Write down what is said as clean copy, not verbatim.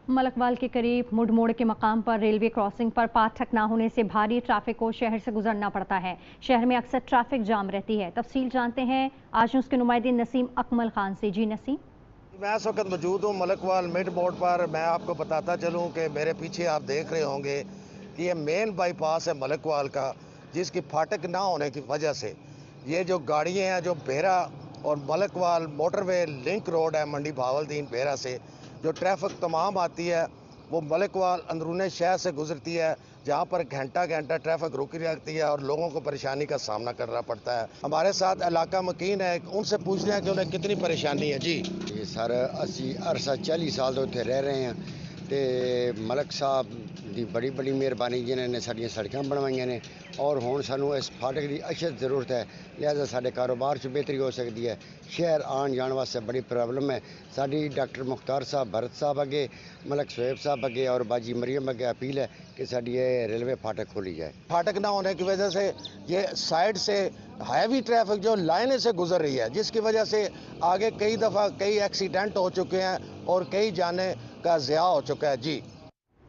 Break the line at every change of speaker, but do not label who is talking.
मलकवाल के करीब मुडमोड़ के मकाम पर रेलवे क्रॉसिंग पर पाठक न होने से भारी ट्रैफिक को शहर से गुजरना पड़ता है। शहर में अक्सर ट्रैफिक जाम रहती है। तफसील जानते हैं आज उसके नुमाइंदे नसीम अकमल खान से। जी नसीम।
मैं इस वक्त मौजूद हूँ मलकवाल मिड मोड़ पर। मैं आपको बताता चलूँ कि मेरे पीछे आप देख रहे होंगे कि ये मेन बाईपास है मलकवाल का, जिसकी फाटक ना होने की वजह से ये जो गाड़ियाँ हैं जो बेहरा और मलकवाल मोटरवे लिंक रोड है मंडी भावलदीन बेहरा से, जो ट्रैफिक तमाम आती है वो मलकवाल अंदरूनी शहर से गुजरती है, जहाँ पर घंटा घंटा ट्रैफिक रुकी रहती है और लोगों को परेशानी का सामना करना पड़ता है। हमारे साथ इलाका मकीन है, उनसे पूछते हैं कि उन्हें कितनी परेशानी है। जी
सर असी अरसा 40 साल तो उत्थे रह रहे हैं तो मलक साहब की बड़ी बड़ी मेहरबानी जिन्होंने साड़ियाँ सड़कों बनवाइया ने और हुण सानू इस फाटक की अशद जरूरत है, लिहाजा साडे कारोबार च बेहतरी हो सकती है। शहर आन जाने वास्ते बड़ी प्रॉब्लम है। साडी डॉक्टर मुख्तार साहब भरत साहब अगे, मलक शोएब साहब अगे और बाजी मरियम अगे अपील है कि साडी ये रेलवे फाटक खोली जाए।
फाटक ना होने की वजह से ये साइड से हैवी ट्रैफिक जो लाइन से गुजर रही है, जिसकी वजह से आगे कई दफ़ा कई एक्सीडेंट हो चुके हैं और कई जाने का ज़िया हो चुका है। जी।